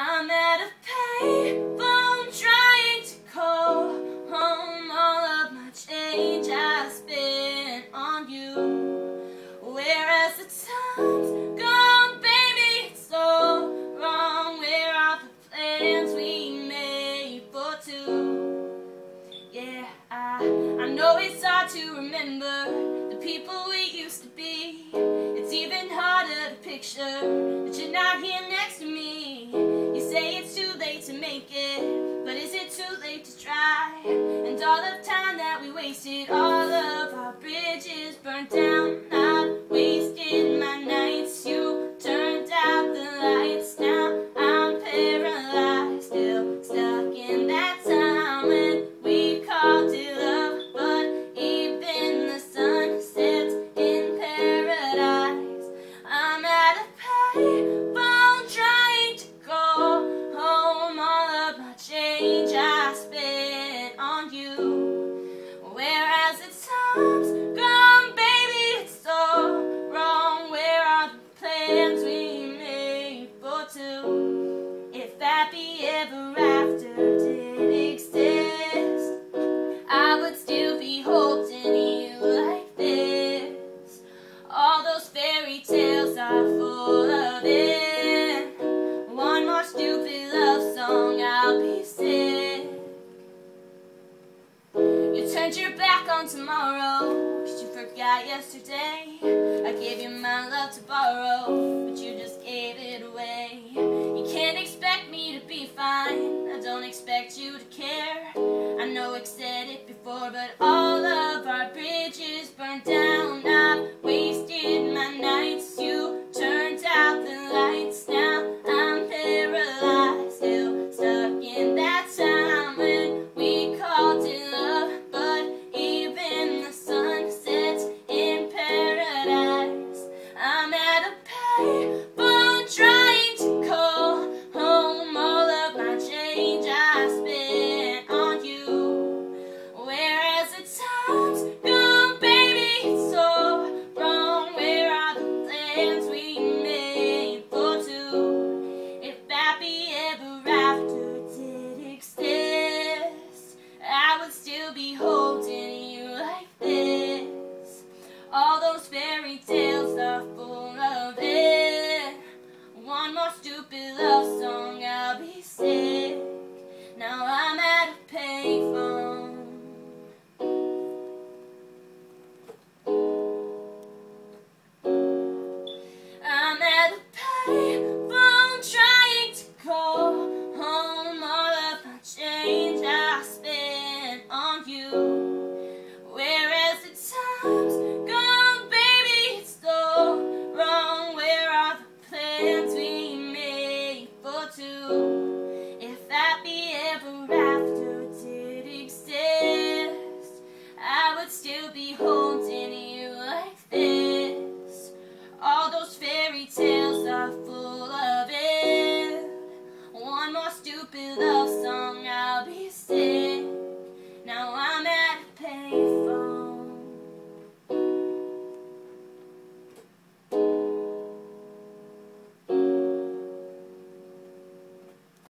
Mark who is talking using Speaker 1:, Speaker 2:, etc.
Speaker 1: I'm at a payphone trying to call home all of my change I spent on you. Whereas the time's gone, baby, it's so wrong. Where are the plans we made for two? Yeah, I know it's hard to remember the people we used to be. It's even harder to picture that you're not here next to me. You say it's too late to make it, but is it too late to try? And all the time that we wasted, all of our bridges burned down. I've wasted my nights, you turned out the lights. Now I'm paralyzed, still stuck in that time when we called it love. But even the sun sets in paradise. I'm at a payphone trying to call home all of my change I spent on you. Whereas the time's gone, baby, it's so wrong. Where are the plans we made for two? If happy ever after did exist, I would still be holding you like this. All those fairy tales are full of it. One more stupid love song, I'll be sick. You turned your back on tomorrow, 'cause you forgot yesterday. I gave you my love to borrow, but you just gave it away. You can't expect me to be fine, I don't expect you to care. I know I've said it before, but all of our bridges burned down. I've wasted my nights, you turned out the lights. Now I'm paralyzed, still stuck in that time when we called it love. But even the sun sets in paradise. I'm at a payphone trying to call home all of my change I spent on you. Whereas the time's gone, baby, it's so wrong. Where are the plans we made for two? If happy ever after did exist, I would still be holding you like this. All those fairy tales are full of it. One more stupid love song, I'll be sick. Now I'm at a payphone. I'm at a payphone trying to call home all of my change I spent on you. Whereas the time's gone, baby, it's so wrong. Where are the plans we made for two? If happy ever after did exist, I would still be holding